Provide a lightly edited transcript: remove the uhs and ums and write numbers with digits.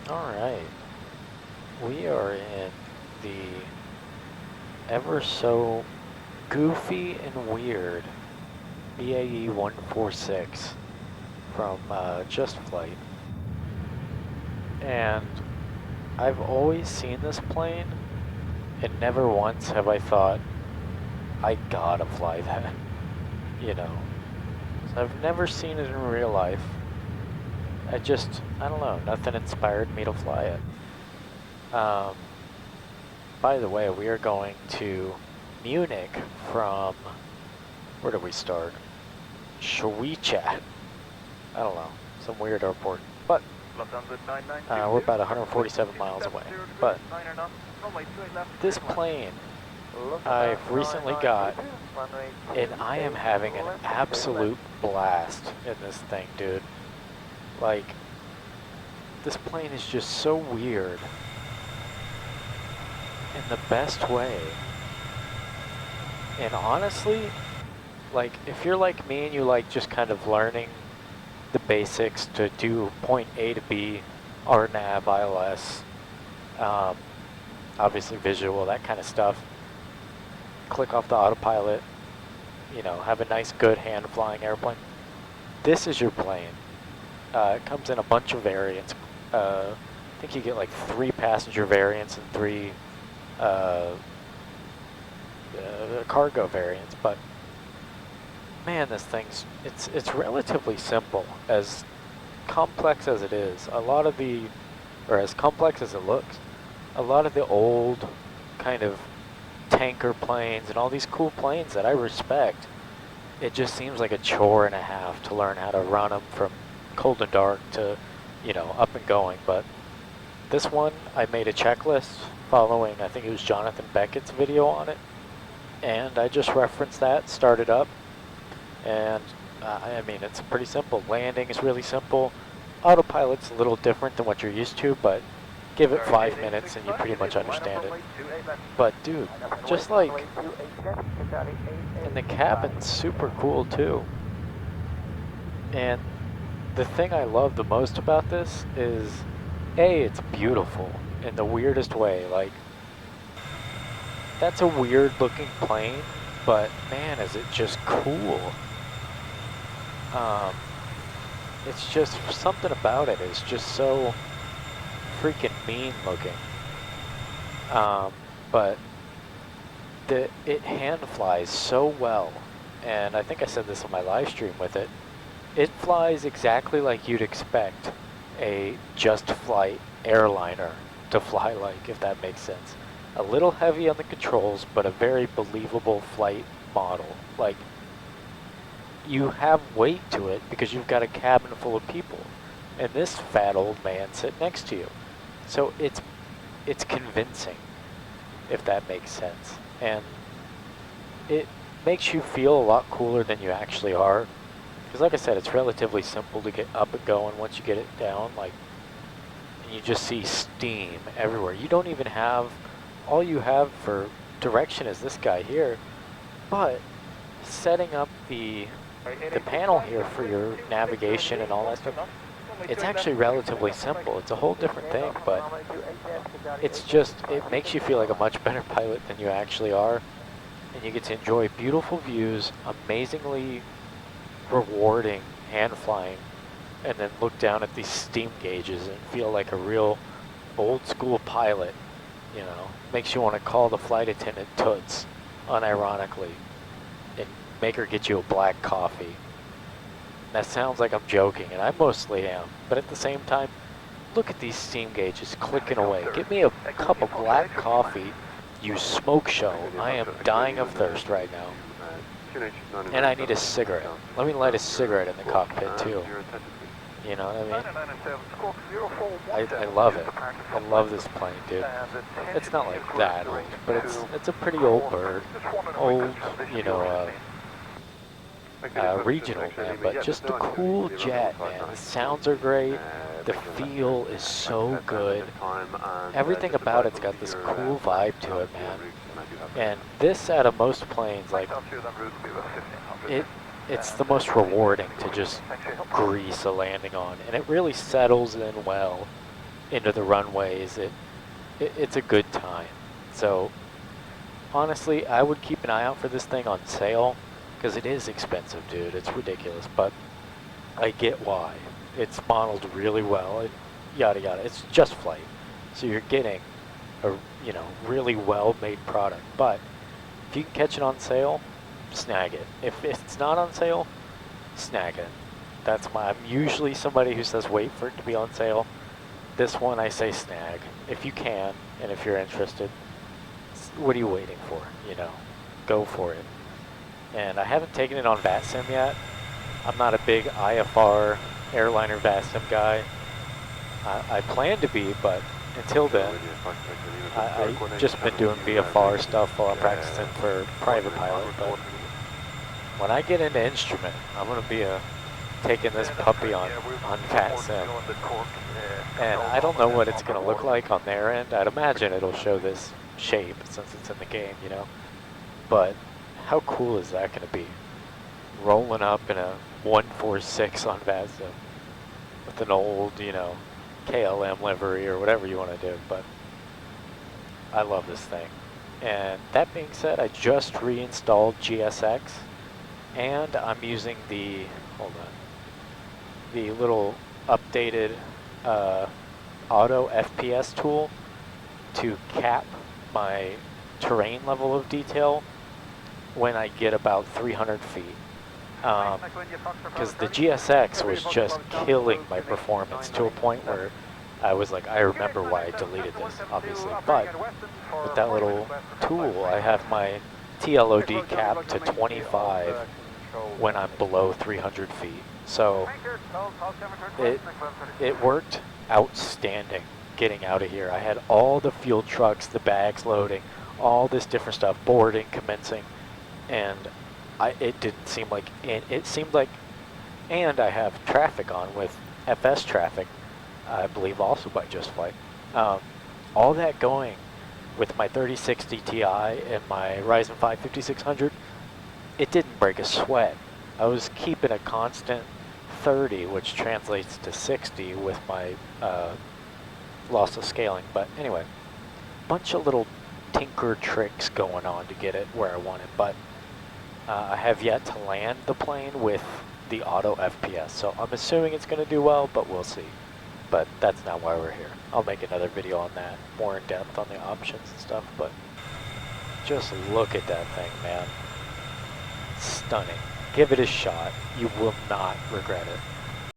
Alright, we are in the ever so goofy and weird BAE 146 from Just Flight. And I've always seen this plane, and never once have I thought, I gotta fly that, you know. So I've never seen it in real life. I don't know, nothing inspired me to fly it. By the way, we are going to Munich from, where did we start? Schwechat. I don't know, some weird airport. But we're about 147 miles away. But this plane I've recently got, and I am having an absolute blast in this thing, dude. Like, this plane is just so weird in the best way. And honestly, like, if you're like me and you like just kind of learning the basics to do point A to B, RNAV, ILS, obviously visual, that kind of stuff, click off the autopilot, you know, have a nice good hand flying airplane, this is your plane. It comes in a bunch of variants. I think you get like 3 passenger variants and 3 cargo variants, but man, this thing's, it's relatively simple, as complex as it is. Or as complex as it looks, a lot of the old kind of tanker planes and all these cool planes that I respect, it just seems like a chore and a half to learn how to run them from cold and dark to, you know, up and going. But this one, I made a checklist following, I think it was Jonathan Beckett's video on it, and I just referenced that, started up, and I mean, it's pretty simple. Landing is really simple. Autopilot's a little different than what you're used to, but give it 5 minutes and you pretty much understand it. But dude, just like, and the cabin's super cool too. And the thing I love the most about this is, A, it's beautiful in the weirdest way. Like, that's a weird looking plane, but man, is it just cool. It's just, something about it is just so freaking mean looking. But it hand flies so well, and I think I said this on my live stream with it. It flies exactly like you'd expect a Just Flight airliner to fly like, if that makes sense. A little heavy on the controls, but a very believable flight model. Like, you have weight to it because you've got a cabin full of people, and this fat old man sitting next to you. So it's convincing, if that makes sense. And it makes you feel a lot cooler than you actually are. Because like I said, it's relatively simple to get up and going once you get it down. Like, and you just see steam everywhere. You don't even have, all you have for direction is this guy here. But setting up the panel here for your navigation and all that stuff, it's actually relatively simple. It's a whole different thing, but it's just, it makes you feel like a much better pilot than you actually are. And you get to enjoy beautiful views, amazingly rewarding hand flying, and then look down at these steam gauges and feel like a real old school pilot, you know. Makes you want to call the flight attendant toots, unironically, and make her get you a black coffee. That sounds like I'm joking, and I mostly am, but at the same time, look at these steam gauges clicking away. Get me a cup of black coffee, you smoke show. I am dying of thirst right now. And I need a cigarette. Let me light a cigarette in the cockpit too. You know what I mean? I love it. I love this plane, dude. It's not like that old, but it's a pretty old bird. Old, you know, regional, man, but just a cool jet, man. The sounds are great. The feel is so good. Everything about it's got this cool vibe to it, man. And this, out of most planes, like, it's the most rewarding to just grease a landing on, and it really settles in well. into the runways. It's a good time. So honestly, I would keep an eye out for this thing on sale because it is expensive, dude. It's ridiculous, but I get why. It's modeled really well. Yada yada. It's just flight, so you're getting a really well-made product. But if you can catch it on sale, snag it. If it's not on sale, snag it. I'm usually somebody who says wait for it to be on sale. This one I say snag if you can, and if you're interested. What are you waiting for? Go for it. And I haven't taken it on VATSIM yet. I'm not a big IFR airliner VATSIM guy. I plan to be, but until then, I've just been doing VFR stuff while I'm practicing for private pilot. But when I get into instrument, I'm going to be taking this puppy on VATSIM. And I don't know what it's going to look like on their end. I'd imagine it'll show this shape since it's in the game, But how cool is that going to be? Rolling up in a 146 on VATSIM with an old, KLM livery or whatever you want to do. But I love this thing. And that being said, I just reinstalled GSX, and I'm using the little updated auto FPS tool to cap my terrain level of detail when I get about 300 feet. Because the GSX was just killing my performance to a point where I was like, I remember why I deleted this, obviously. But with that little tool, I have my TLOD capped to 25 when I'm below 300 feet. So it worked outstanding getting out of here. I had all the fuel trucks, the bags loading, all this different stuff, boarding, commencing, and it didn't seem like, it seemed like, and I have traffic on with FS traffic, I believe also by Just Flight. All that going with my 3060 Ti and my Ryzen 5 5600, it didn't break a sweat. I was keeping a constant 30, which translates to 60 with my loss of scaling. But anyway, bunch of little tinker tricks going on to get it where I want it. But I have yet to land the plane with the auto FPS, so I'm assuming it's going to do well, but we'll see. But that's not why we're here. I'll make another video on that, more in depth on the options and stuff, but just look at that thing, man. Stunning. Give it a shot. You will not regret it.